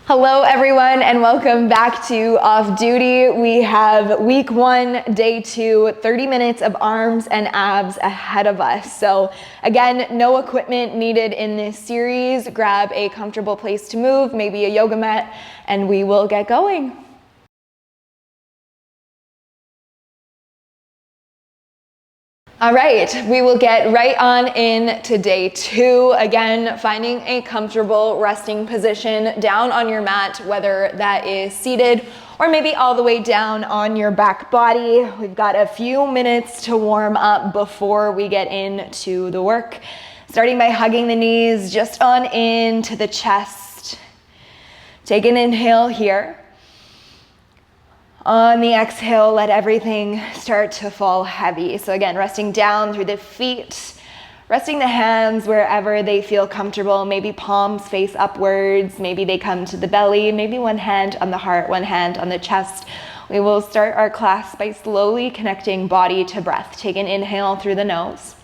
Hello everyone and welcome back to Off Duty. We have week 1, day 2, 30 minutes of arms and abs ahead of us. So again, no equipment needed in this series. Grab a comfortable place to move, maybe a yoga mat, and we will get going. All right, we will get right on in to day 2. Again, finding a comfortable resting position down on your mat, whether that is seated or maybe all the way down on your back body. We've got a few minutes to warm up before we get into the work. Starting by hugging the knees just on into the chest. Take an inhale here. On the exhale, let everything start to fall heavy. So again, resting down through the feet, resting the hands wherever they feel comfortable. Maybe palms face upwards, maybe they come to the belly, maybe one hand on the heart, one hand on the chest. We will start our class by slowly connecting body to breath. Take an inhale through the nose.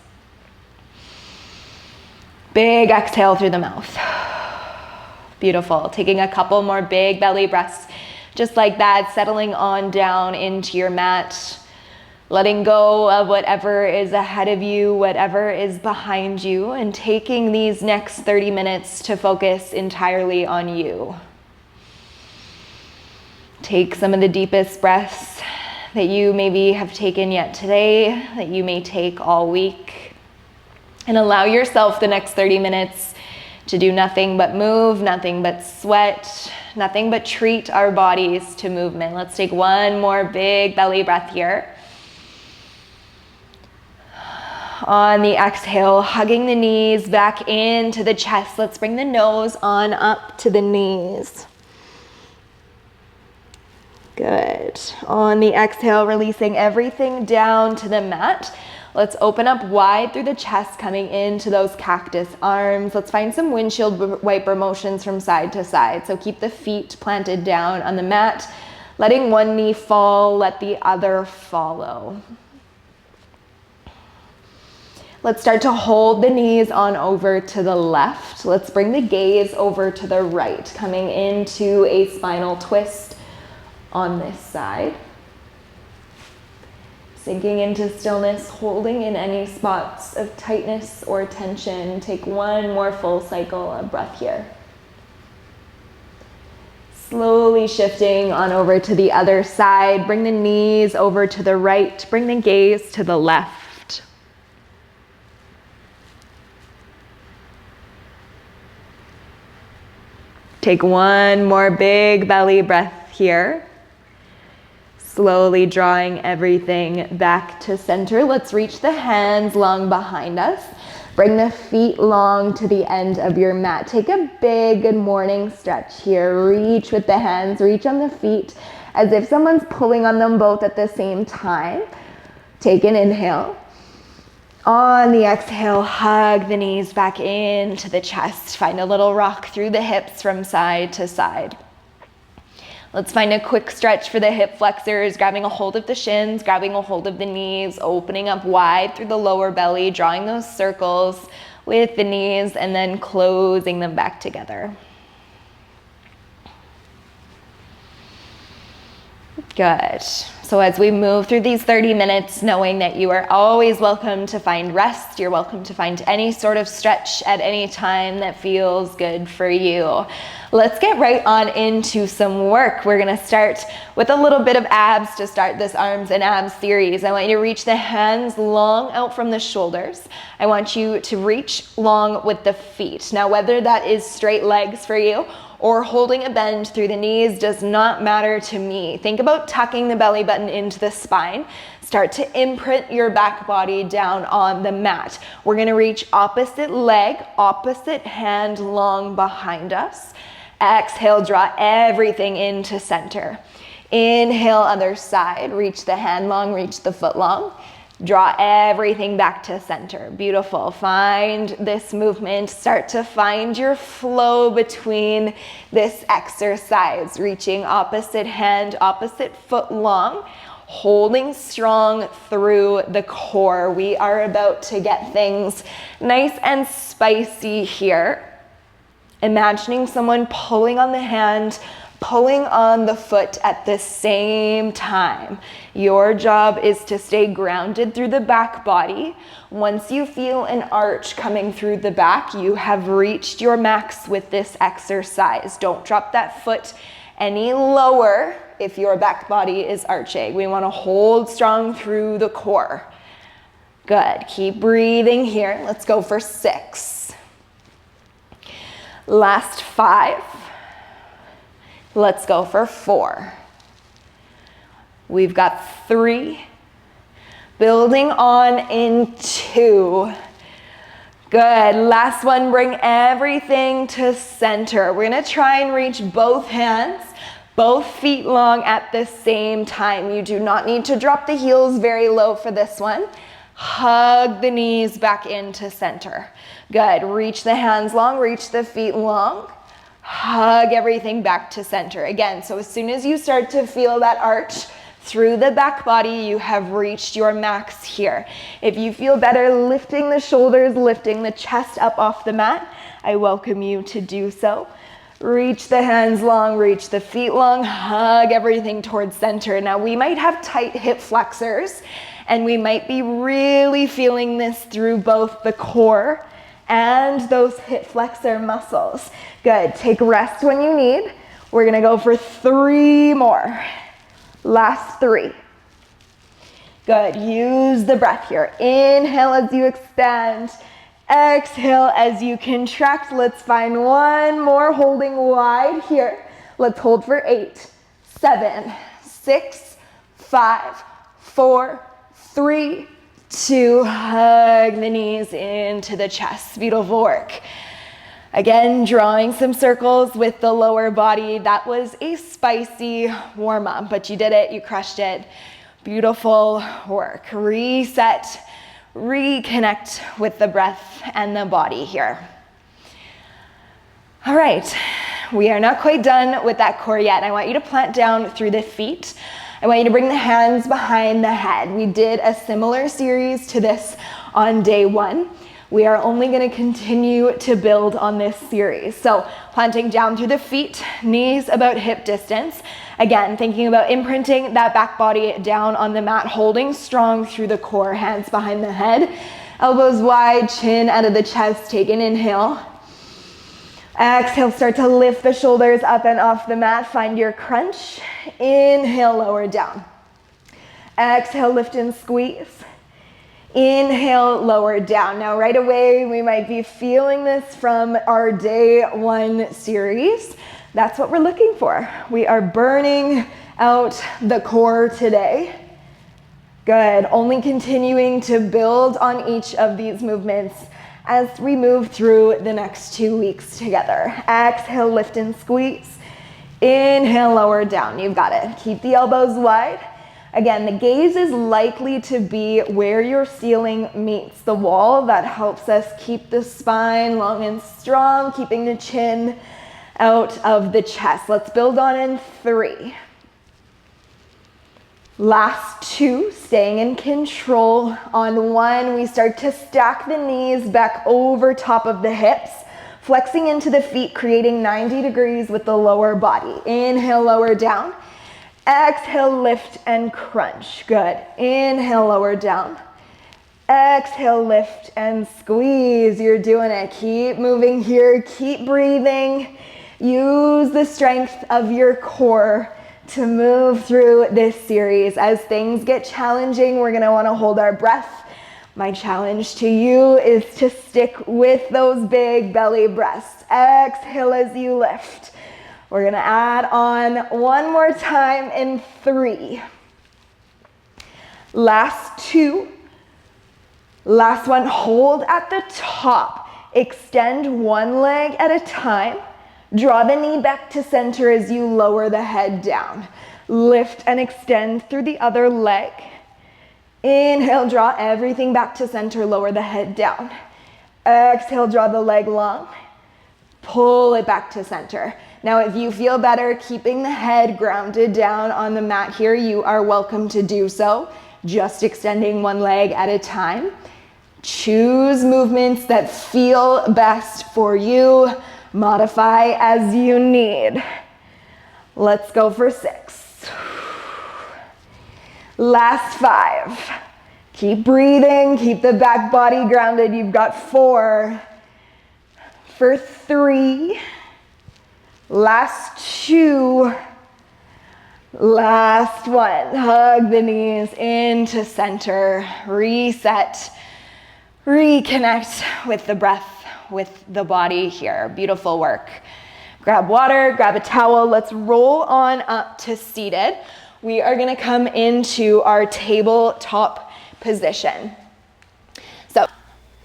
Big exhale through the mouth. Beautiful. Taking a couple more big belly breaths. Just like that, settling on down into your mat, letting go of whatever is ahead of you, whatever is behind you, and taking these next 30 minutes to focus entirely on you. Take some of the deepest breaths that you maybe have taken yet today, that you may take all week, and allow yourself the next 30 minutes to do nothing but move, nothing but sweat, nothing but treat our bodies to movement. Let's take one more big belly breath here. On the exhale, hugging the knees back into the chest. Let's bring the nose on up to the knees. Good. On the exhale, releasing everything down to the mat. Let's open up wide through the chest, coming into those cactus arms. Let's find some windshield wiper motions from side to side. So keep the feet planted down on the mat, letting one knee fall, let the other follow. Let's start to hold the knees on over to the left. Let's bring the gaze over to the right, coming into a spinal twist on this side. Sinking into stillness, holding in any spots of tightness or tension. Take one more full cycle of breath here. Slowly shifting on over to the other side. Bring the knees over to the right. Bring the gaze to the left. Take one more big belly breath here. Slowly drawing everything back to center. Let's reach the hands long behind us. Bring the feet long to the end of your mat. Take a big good morning stretch here. Reach with the hands, reach on the feet as if someone's pulling on them both at the same time. Take an inhale. On the exhale, hug the knees back into the chest. Find a little rock through the hips from side to side. Let's find a quick stretch for the hip flexors, grabbing a hold of the shins, grabbing a hold of the knees, opening up wide through the lower belly, drawing those circles with the knees, and then closing them back together. Good. So as we move through these 30 minutes, knowing that you are always welcome to find rest, you're welcome to find any sort of stretch at any time that feels good for you. Let's get right on into some work. We're gonna start with a little bit of abs to start this arms and abs series. I want you to reach the hands long out from the shoulders. I want you to reach long with the feet. Now, whether that is straight legs for you or holding a bend through the knees does not matter to me. Think about tucking the belly button into the spine. Start to imprint your back body down on the mat. We're gonna reach opposite leg, opposite hand long behind us. Exhale, draw everything into center. Inhale, other side. Reach the hand long, reach the foot long. Draw everything back to center. Beautiful. Find this movement. Start to find your flow between this exercise. Reaching opposite hand, opposite foot long. Holding strong through the core. We are about to get things nice and spicy here. Imagining someone pulling on the hand, pulling on the foot at the same time. Your job is to stay grounded through the back body. Once you feel an arch coming through the back, you have reached your max with this exercise. Don't drop that foot any lower if your back body is arching. We want to hold strong through the core. Good. Keep breathing here. Let's go for 6. Last 5. Let's go for 4. We've got 3. Building on in 2. Good. Last one, bring everything to center. We're going to try and reach both hands, both feet long at the same time. You do not need to drop the heels very low for this one. Hug the knees back into center. Good. Reach the hands long, reach the feet long. Hug everything back to center. Again, so as soon as you start to feel that arch through the back body, you have reached your max here. If you feel better lifting the shoulders, lifting the chest up off the mat, I welcome you to do so. Reach the hands long, reach the feet long, hug everything towards center. Now we might have tight hip flexors and we might be really feeling this through both the core and those hip flexor muscles. Good. Take rest when you need. We're going to go for 3 more. Last 3. Good. Use the breath here. Inhale as you extend. Exhale as you contract. Let's find one more holding wide here. Let's hold for 8, 7, 6, 5, 4, 3, 2. Hug the knees into the chest. Beautiful work. Again, drawing some circles with the lower body. That was a spicy warm-up, but you did it. You crushed it. Beautiful work. Reset. Reconnect with the breath and the body here. All right, we are not quite done with that core yet. I want you to plant down through the feet. I want you to bring the hands behind the head. We did a similar series to this on day 1. We are only going to continue to build on this series. So planting down through the feet, knees about hip distance. Again, thinking about imprinting that back body down on the mat, holding strong through the core, hands behind the head, elbows wide, chin out of the chest. Take an inhale. Exhale, start to lift the shoulders up and off the mat. Find your crunch. Inhale, lower down. Exhale, lift and squeeze. Inhale, lower down. Now right away, we might be feeling this from our day 1 series. That's what we're looking for. We are burning out the core today. Good. Only continuing to build on each of these movements as we move through the next 2 weeks together. Exhale, lift and squeeze. Inhale, lower down. You've got it. Keep the elbows wide. Again, the gaze is likely to be where your ceiling meets the wall. That helps us keep the spine long and strong, keeping the chin out of the chest. Let's build on in 3. Last 2, staying in control. On 1, we start to stack the knees back over top of the hips, flexing into the feet, creating 90 degrees with the lower body. Inhale, lower down. Exhale, lift and crunch. Good. Inhale, lower down. Exhale, lift and squeeze. You're doing it. Keep moving here. Keep breathing. Use the strength of your core to move through this series. As things get challenging, we're going to want to hold our breath. My challenge to you is to stick with those big belly breaths. Exhale as you lift. We're going to add on one more time in 3. Last 2. Last one, hold at the top. Extend one leg at a time. Draw the knee back to center as you lower the head down. Lift and extend through the other leg. Inhale, draw everything back to center, lower the head down. Exhale, draw the leg long. Pull it back to center. Now, if you feel better keeping the head grounded down on the mat here, you are welcome to do so. Just extending one leg at a time. Choose movements that feel best for you. Modify as you need. Let's go for 6. Last 5. Keep breathing, keep the back body grounded. You've got 4. For 3. Last 2. Last 1. Hug the knees into center. Reset. Reconnect with the breath, with the body here. Beautiful work. Grab water, grab a towel. Let's roll on up to seated. We are going to come into our tabletop position. So,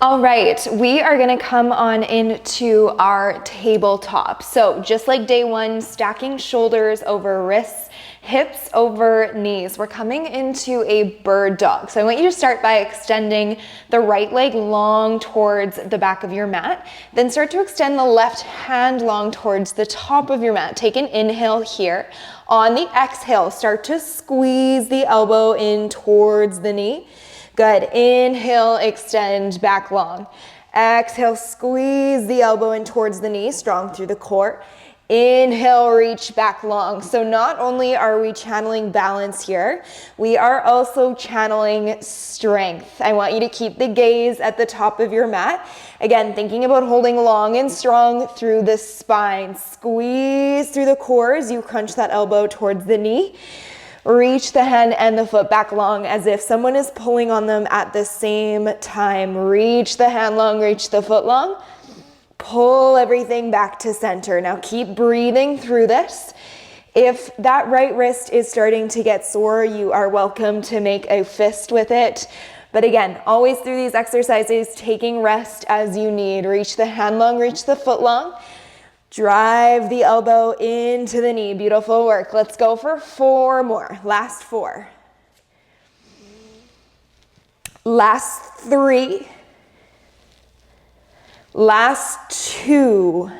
all right, we are going to come on into our tabletop. So just like day 1, stacking shoulders over wrists, hips over knees. We're coming into a bird dog. So I want you to start by extending the right leg long towards the back of your mat. Then start to extend the left hand long towards the top of your mat. Take an inhale here. On the exhale, start to squeeze the elbow in towards the knee. Good. Inhale, extend back long. Exhale, squeeze the elbow in towards the knee, strong through the core. Inhale, reach back long. So not only are we channeling balance here, we are also channeling strength. I want you to keep the gaze at the top of your mat. Again, thinking about holding long and strong through the spine. Squeeze through the core as you crunch that elbow towards the knee. Reach the hand and the foot back long as if someone is pulling on them at the same time. Reach the hand long, reach the foot long. Pull everything back to center. Now keep breathing through this. If that right wrist is starting to get sore, you are welcome to make a fist with it. But again, always through these exercises, taking rest as you need. Reach the hand long, reach the foot long. Drive the elbow into the knee. Beautiful work. Let's go for 4 more. Last 4. Last 3. Last 2.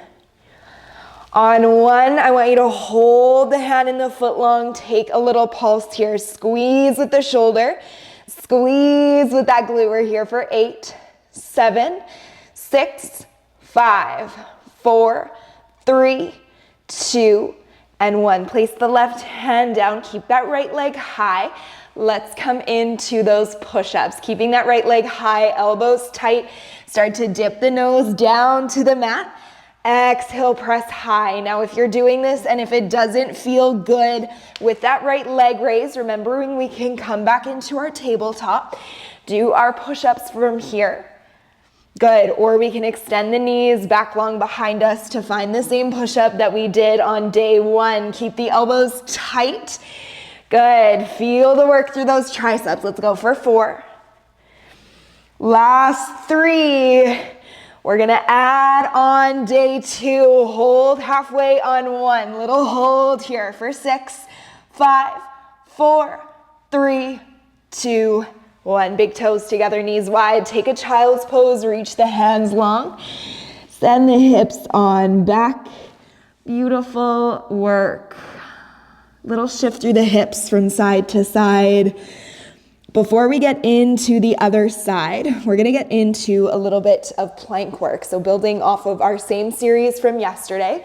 On 1, I want you to hold the hand and the foot long. Take a little pulse here. Squeeze with the shoulder. Squeeze with that glute. We're here for 8, 7, 6, 5, 4, 3, 2, and 1. Place the left hand down. Keep that right leg high. Let's come into those push-ups. Keeping that right leg high, elbows tight. Start to dip the nose down to the mat. Exhale, press high. Now, if you're doing this and if it doesn't feel good with that right leg raise, remembering we can come back into our tabletop, do our push-ups from here. Good, or we can extend the knees back long behind us to find the same push-up that we did on day 1. Keep the elbows tight. Good, feel the work through those triceps. Let's go for 4. Last 3. We're gonna add on day 2. Hold halfway on 1. Little hold here for 6, 5, 4, 3, 2, 1. Big toes together, knees wide. Take a child's pose, reach the hands long. Send the hips on back. Beautiful work. Little shift through the hips from side to side. Before we get into the other side, we're gonna get into a little bit of plank work. So building off of our same series from yesterday,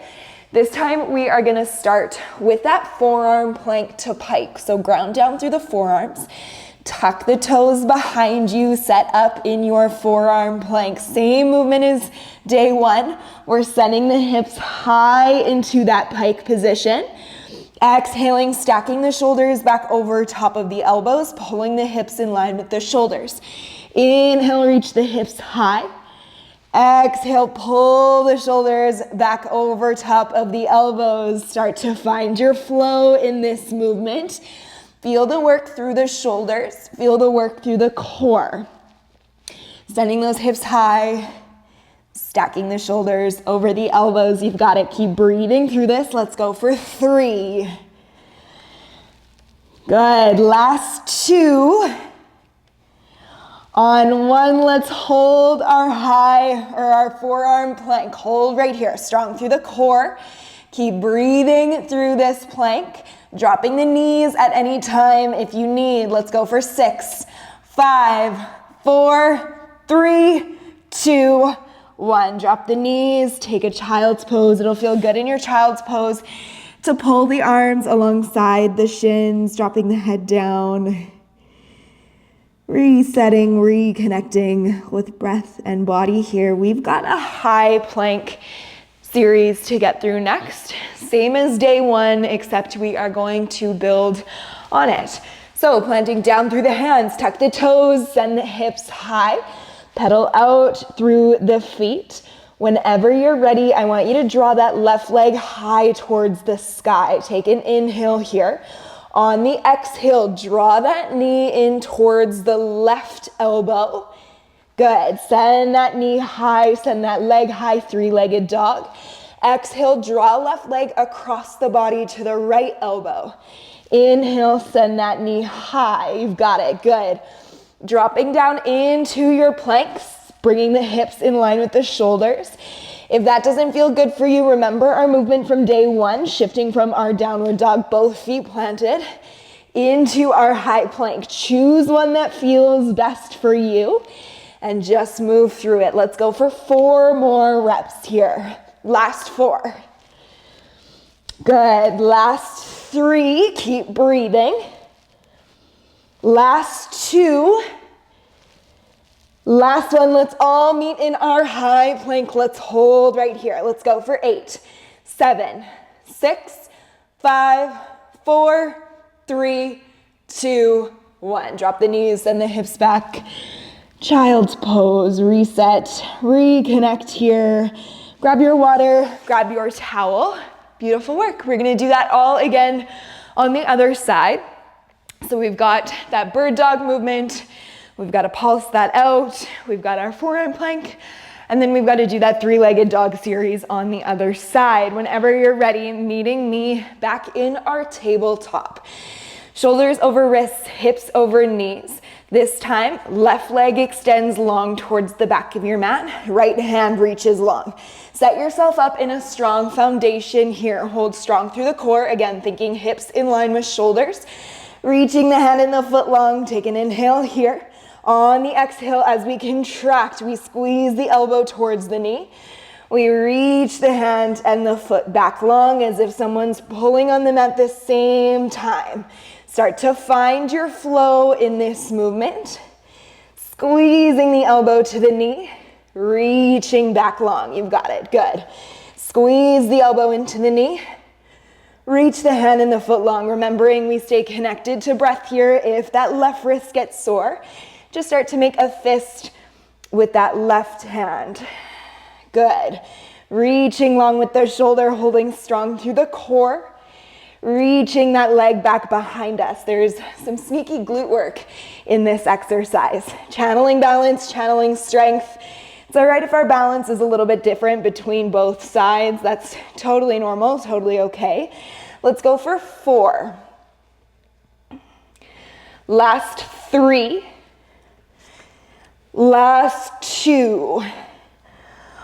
this time we are gonna start with that forearm plank to pike. So ground down through the forearms. Tuck the toes behind you, set up in your forearm plank. Same movement as day 1. We're sending the hips high into that pike position. Exhaling, stacking the shoulders back over top of the elbows, pulling the hips in line with the shoulders. Inhale, reach the hips high. Exhale, pull the shoulders back over top of the elbows. Start to find your flow in this movement. Feel the work through the shoulders. Feel the work through the core. Sending those hips high. Stacking the shoulders over the elbows. You've got it. Keep breathing through this. Let's go for 3. Good. Last 2. On 1, let's hold our high or our forearm plank. Hold right here. Strong through the core. Keep breathing through this plank. Dropping the knees at any time if you need. Let's go for 6, 5, 4, 3, 2, 1. Drop the knees, take a child's pose. It'll feel good in your child's pose to pull the arms alongside the shins, dropping the head down, resetting, reconnecting with breath and body here. We've got a high plank series to get through next. Same as day 1, except we are going to build on it. So planting down through the hands, tuck the toes, send the hips high, pedal out through the feet. Whenever you're ready, I want you to draw that left leg high towards the sky. Take an inhale here. On the exhale, draw that knee in towards the left elbow. Good. Send that knee high, send that leg high, three-legged dog. Exhale, draw left leg across the body to the right elbow. Inhale, send that knee high. You've got it. Good. Dropping down into your planks, bringing the hips in line with the shoulders. If that doesn't feel good for you, remember our movement from day 1, shifting from our downward dog, both feet planted, into our high plank. Choose one that feels best for you and just move through it. Let's go for 4 more reps here. Last 4. Good. Last 3. Keep breathing. Last 2. Last one. Let's all meet in our high plank. Let's hold right here. Let's go for 8, 7, 6, 5, 4, 3, 2, 1. Drop the knees and the hips back. Child's pose, reset, reconnect here. Grab your water, grab your towel. Beautiful work. We're gonna do that all again on the other side. So we've got that bird dog movement. We've got to pulse that out. We've got our forearm plank. And then we've got to do that three-legged dog series on the other side. Whenever you're ready, meeting me back in our tabletop. Shoulders over wrists, hips over knees. This time, left leg extends long towards the back of your mat. Right hand reaches long. Set yourself up in a strong foundation here. Hold strong through the core. Again, thinking hips in line with shoulders. Reaching the hand and the foot long. Take an inhale here. On the exhale, as we contract, we squeeze the elbow towards the knee. We reach the hand and the foot back long as if someone's pulling on them at the same time. Start to find your flow in this movement. Squeezing the elbow to the knee, reaching back long. You've got it. Good. Squeeze the elbow into the knee. Reach the hand and the foot long. Remembering we stay connected to breath here. If that left wrist gets sore, just start to make a fist with that left hand. Good. Reaching long with the shoulder, holding strong through the core. Reaching that leg back behind us. There's some sneaky glute work in this exercise. Channeling balance, channeling strength. It's all right if our balance is a little bit different between both sides. That's totally normal, totally okay. Let's go for 4. Last 3. Last 2.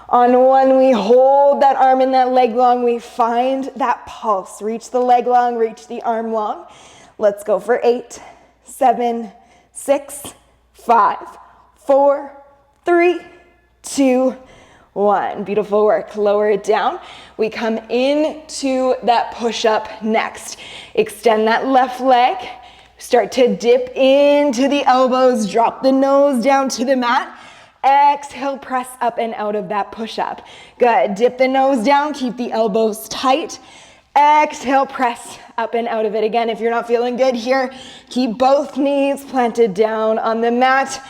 On 1, we hold that arm and that leg long. We find that pulse. Reach the leg long, reach the arm long. Let's go for 8, 7, 6, 5, 4, 3, 2, 1. Beautiful work. Lower it down. We come into that push-up next. Extend that left leg. Start to dip into the elbows. Drop the nose down to the mat. Exhale, press up and out of that push-up. Good. Dip the nose down. Keep the elbows tight. Exhale, press up and out of it. Again, if you're not feeling good here, keep both knees planted down on the mat.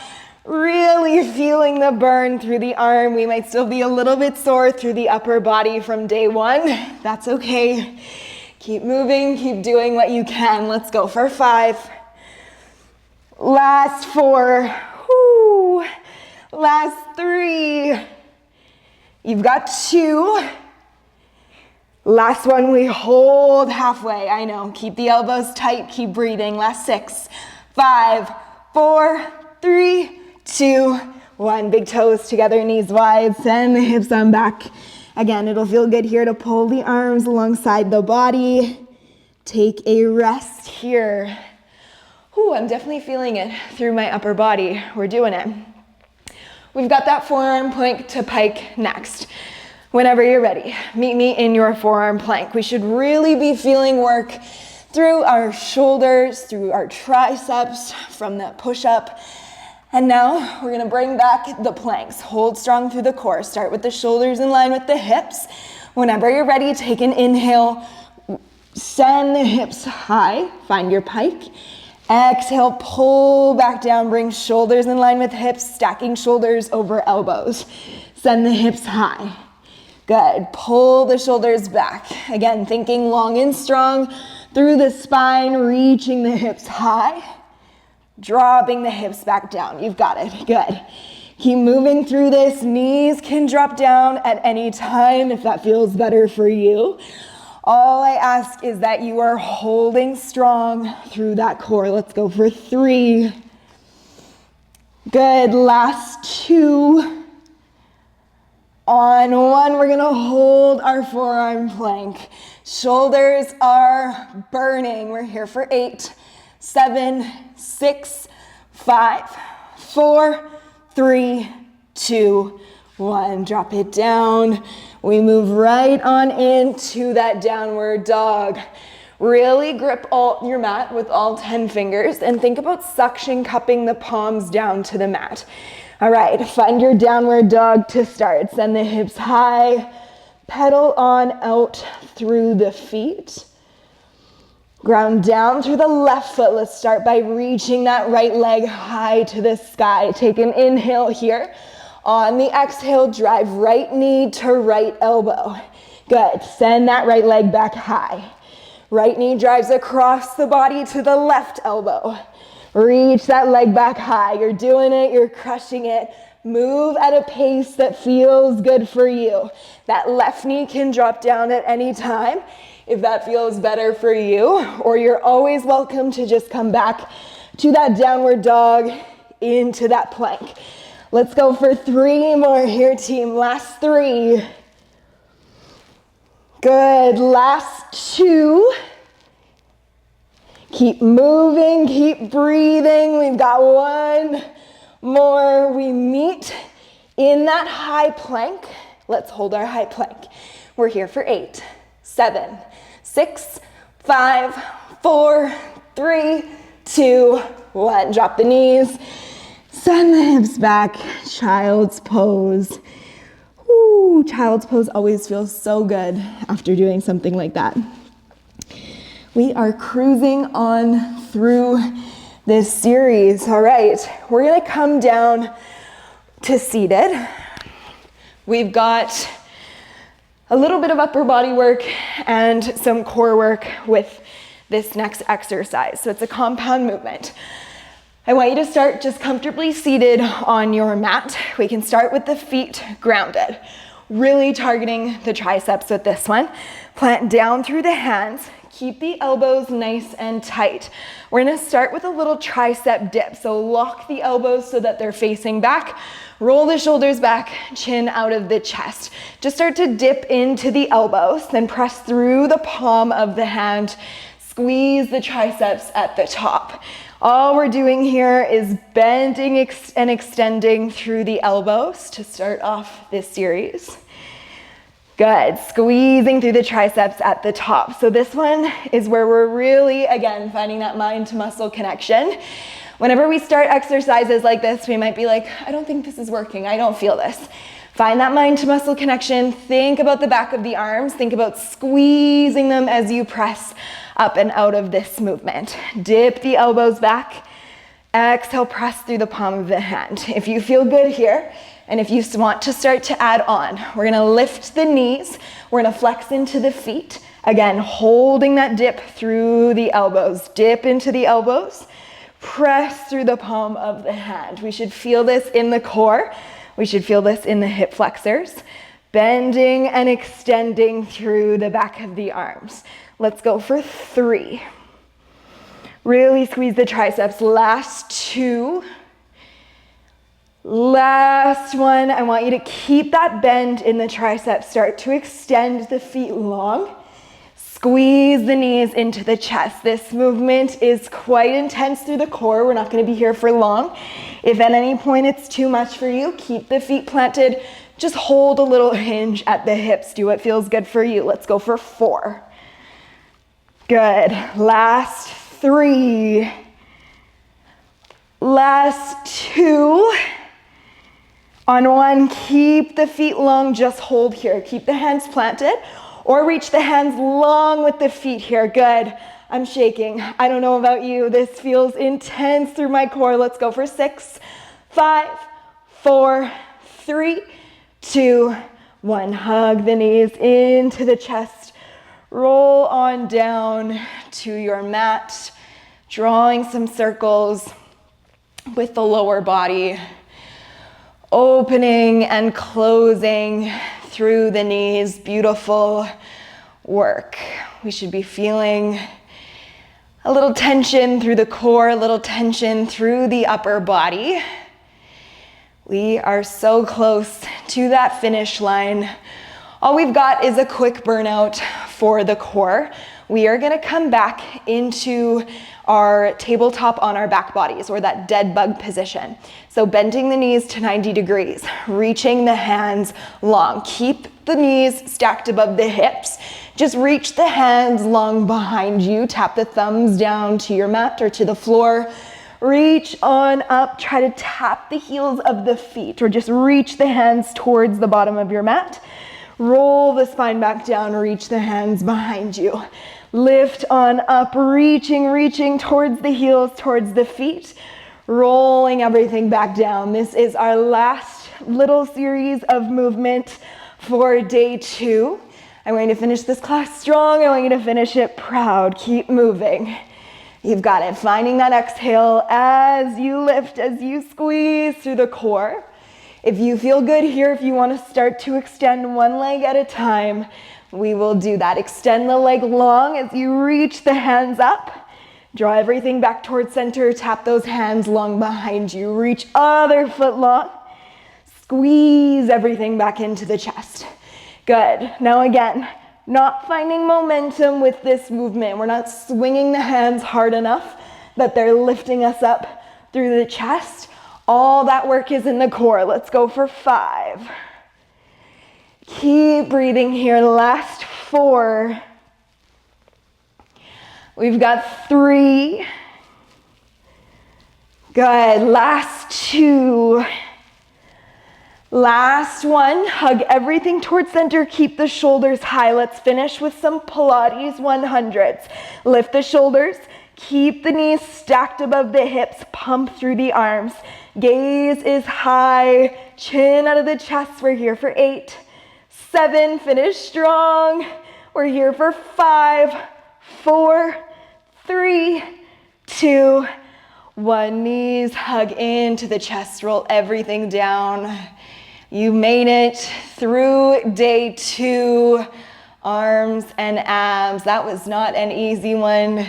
Really feeling the burn through the arm. We might still be a little bit sore through the upper body from day 1. That's okay. Keep moving. Keep doing what you can. Let's go for 5. Last 4. Woo. Last 3. You've got 2. Last one, we hold halfway. I know. Keep the elbows tight. Keep breathing. Last 6, 5, 4, 3, 2, 1. Big toes together, knees wide. Send the hips on back. Again, it'll feel good here to pull the arms alongside the body. Take a rest here. Ooh, I'm definitely feeling it through my upper body. We're doing it. We've got that forearm plank to pike next. Whenever you're ready, meet me in your forearm plank. We should really be feeling work through our shoulders, through our triceps from that push-up. And now we're gonna bring back the planks. Hold strong through the core. Start with the shoulders in line with the hips. Whenever you're ready, take an inhale. Send the hips high. Find your pike. Exhale, pull back down. Bring shoulders in line with hips. Stacking shoulders over elbows. Send the hips high. Good. Pull the shoulders back. Again, thinking long and strong through the spine, reaching the hips high. Dropping the hips back down. You've got it. Good. Keep moving through this. Knees can drop down at any time if that feels better for you. All I ask is that you are holding strong through that core. Let's go for 3. Good. Last 2. On 1, we're gonna hold our forearm plank. Shoulders are burning. We're here for 8, 7, 6, 5, 4, 3, 2, 1. Drop it down. We move right on into that downward dog. Really grip your mat with all 10 fingers and think about suction cupping the palms down to the mat. All right, find your downward dog to start. Send the hips high, pedal on out through the feet. Ground down through the left foot. Let's start by reaching that right leg high to the sky. Take an inhale here. On the exhale, drive right knee to right elbow. Good, send that right leg back high. Right knee drives across the body to the left elbow. Reach that leg back high. You're doing it, you're crushing it. Move at a pace that feels good for you. That left knee can drop down at any time if that feels better for you, or you're always welcome to just come back to that downward dog, into that plank. Let's go for 3 more here, team. Last 3. Good, last 2. Keep moving, keep breathing. We've got 1 more. We meet in that high plank. Let's hold our high plank. We're here for 8, 7, 6, 5, 4, 3, 2, 1. Drop the knees. Send the hips back. Child's pose. Ooh, child's pose always feels so good after doing something like that. We are cruising on through this series. All right, we're gonna come down to seated. We've got a little bit of upper body work and some core work with this next exercise. So it's a compound movement. I want you to start just comfortably seated on your mat. We can start with the feet grounded, really targeting the triceps with this one. Plant down through the hands. Keep the elbows nice and tight. We're gonna start with a little tricep dip. So lock the elbows so that they're facing back. Roll the shoulders back, chin out of the chest. Just start to dip into the elbows, then press through the palm of the hand. Squeeze the triceps at the top. All we're doing here is bending and extending through the elbows to start off this series. Good, squeezing through the triceps at the top. So this one is where we're really, again, finding that mind to muscle connection. Whenever we start exercises like this, we might be like, I don't think this is working. I don't feel this. Find that mind to muscle connection. Think about the back of the arms. Think about squeezing them as you press up and out of this movement. Dip the elbows back. Exhale, press through the palm of the hand. If you feel good here, and if you want to start to add on, we're gonna lift the knees. We're gonna flex into the feet. Again, holding that dip through the elbows. Dip into the elbows. Press through the palm of the hand. We should feel this in the core. We should feel this in the hip flexors. Bending and extending through the back of the arms. Let's go for 3. Really squeeze the triceps. Last 2. Last one. I want you to keep that bend in the triceps. Start to extend the feet long. Squeeze the knees into the chest. This movement is quite intense through the core. We're not going to be here for long. If at any point it's too much for you, keep the feet planted. Just hold a little hinge at the hips. Do what feels good for you. Let's go for 4. Good. Last 3. Last 2. On 1, keep the feet long. Just hold here. Keep the hands planted. Or reach the hands long with the feet here. Good. I'm shaking. I don't know about you. This feels intense through my core. Let's go for 6, 5, 4, 3, 2, 1. Hug the knees into the chest. Roll on down to your mat, drawing some circles with the lower body. Opening and closing through the knees. Beautiful work. We should be feeling a little tension through the core, a little tension through the upper body. We are so close to that finish line. All we've got is a quick burnout for the core. We are going to come back into our tabletop on our back bodies, or that dead bug position. So bending the knees to 90 degrees, reaching the hands long. Keep the knees stacked above the hips. Just reach the hands long behind you. Tap the thumbs down to your mat or to the floor. Reach on up. Try to tap the heels of the feet, or just reach the hands towards the bottom of your mat. Roll the spine back down. Reach the hands behind you. Lift on up, reaching towards the heels, towards the feet. Rolling everything back down. This is our last little series of movement for day 2. I'm going to finish this class strong. I want you to finish it proud. Keep moving. You've got it. Finding that exhale as you lift, as you squeeze through the core. If you feel good here, if you want to start to extend one leg at a time, we will do that. Extend the leg long as you reach the hands up. Draw everything back towards center. Tap those hands long behind you. Reach other foot long. Squeeze everything back into the chest. Good. Now again, not finding momentum with this movement. We're not swinging the hands hard enough that they're lifting us up through the chest. All that work is in the core. Let's go for 5. Keep breathing here. Last 4. We've got 3. Good. Last 2. Last 1. Hug everything towards center. Keep the shoulders high. Let's finish with some Pilates 100s. Lift the shoulders. Keep the knees stacked above the hips. Pump through the arms. Gaze is high. Chin out of the chest. We're here for 8. 7, finish strong. We're here for 5, 4, 3, 2, 1. Knees hug into the chest. Roll everything down. You made it through day 2. Arms and abs. That was not an easy one.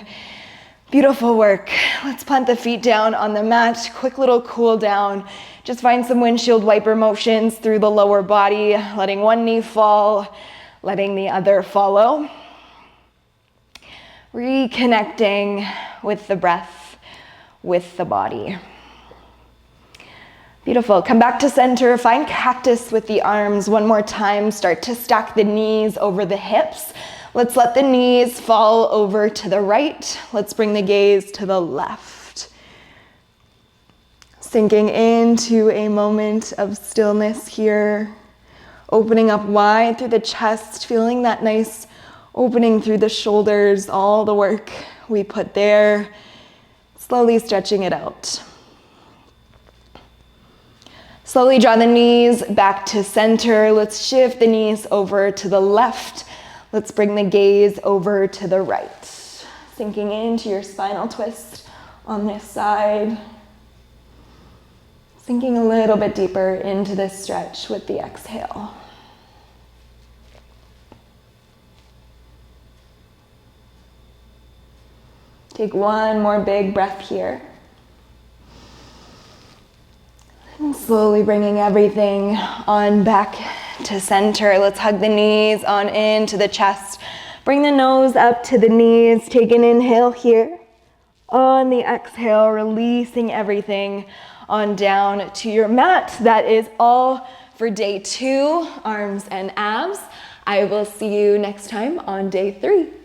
Beautiful work. Let's plant the feet down on the mat. Quick little cool down. Just find some windshield wiper motions through the lower body, letting one knee fall, letting the other follow. Reconnecting with the breath, with the body. Beautiful. Come back to center. Find cactus with the arms one more time. Start to stack the knees over the hips. Let's let the knees fall over to the right. Let's bring the gaze to the left. Sinking into a moment of stillness here. Opening up wide through the chest, feeling that nice opening through the shoulders, all the work we put there. Slowly stretching it out. Slowly draw the knees back to center. Let's shift the knees over to the left. Let's bring the gaze over to the right. Sinking into your spinal twist on this side. Sinking a little bit deeper into this stretch with the exhale. Take one more big breath here. And slowly bringing everything on back to center. Let's hug the knees on into the chest. Bring the nose up to the knees. Take an inhale here. On the exhale, releasing everything on down to your mat. That is all for day 2, arms and abs. I will see you next time on day 3.